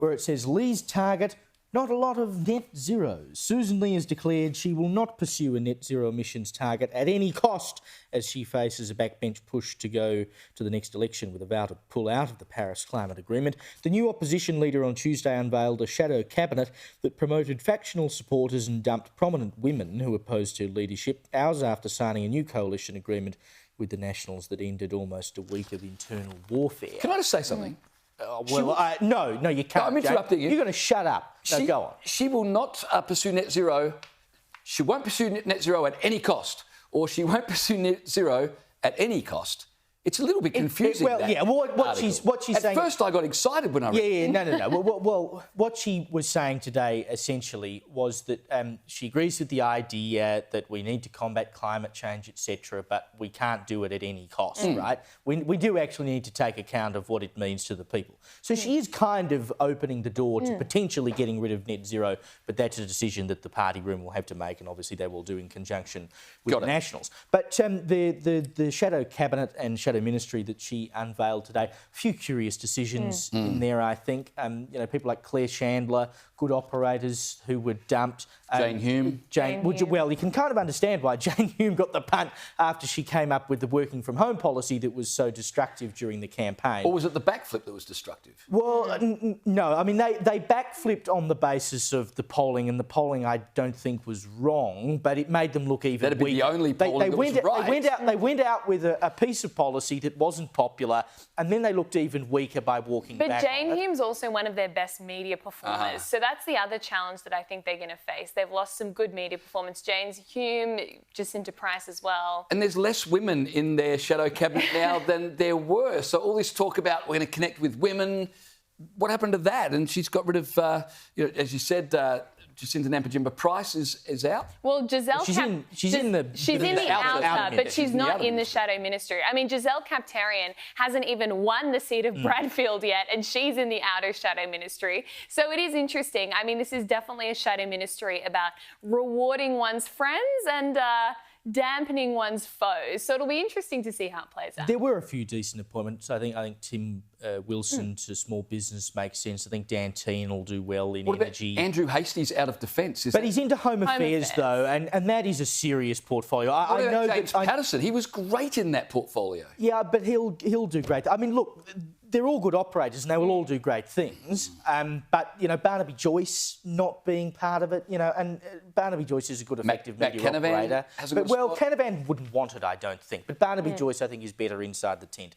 where it says Ley's target, not a lot of net zeros. Sussan Ley has declared she will not pursue a net zero emissions target at any cost as she faces a backbench push to go to the next election with a vow to pull out of the Paris Climate Agreement. The new opposition leader on Tuesday unveiled a shadow cabinet that promoted factional supporters and dumped prominent women who opposed her leadership, hours after signing a new coalition agreement with the Nationals that ended almost a week of internal warfare. Can I just say something? No, you can't. I'm interrupting you. You're going to shut up. No, go on. She will not pursue net zero. She won't pursue net zero at any cost, or she won't pursue net zero at any cost. It's a little bit confusing. What she's saying. At first, I got excited when I read it. No. Well, what she was saying today essentially was that she agrees with the idea that we need to combat climate change, etc., but we can't do it at any cost, right? We do actually need to take account of what it means to the people. So she is kind of opening the door to potentially getting rid of net zero, but that's a decision that the party room will have to make, and obviously they will do in conjunction with the Nationals. But the shadow cabinet and shadow ministry that she unveiled today, a few curious decisions in there, I think. People like Claire Chandler, good operators who were dumped. Jane Hume. Well, you can kind of understand why Jane Hume got the punt after she came up with the working from home policy that was so destructive during the campaign. Or was it the backflip that was destructive? Well, no. I mean, they backflipped on the basis of the polling, and the polling I don't think was wrong, but it made them look even weaker. That'd be the only polling that was right. They went out with a piece of policy that wasn't popular, and then they looked even weaker by walking back. But Jane Hume's also one of their best media performers, so that's the other challenge that I think they're going to face. They've lost some good media performance. Jane Hume, Jacinta Price as well. And there's less women in their shadow cabinet now than there were. So all this talk about we're going to connect with women, what happened to that? And she's got rid of, as you said, Jacinta Nampijinpa Price is out. Well, Giselle... She's in the outer, but she's not in the shadow ministry. I mean, Giselle Kaptarian hasn't even won the seat of Bradfield yet, and she's in the outer shadow ministry. So it is interesting. I mean, this is definitely a shadow ministry about rewarding one's friends and dampening one's foes. So it'll be interesting to see how it plays out. There were a few decent appointments. I think Tim Wilson to small business makes sense. I think Dan Tehan will do well in energy. Andrew Hastie's out of defence. But he's into home affairs, though, and that is a serious portfolio. I know James Patterson. He was great in that portfolio. Yeah, but he'll do great. I mean, look, they're all good operators and they will all do great things. But, Barnaby Joyce not being part of it, and Barnaby Joyce is a good, effective media operator. Canavan wouldn't want it, I don't think. But Barnaby Joyce, I think, is better inside the tent.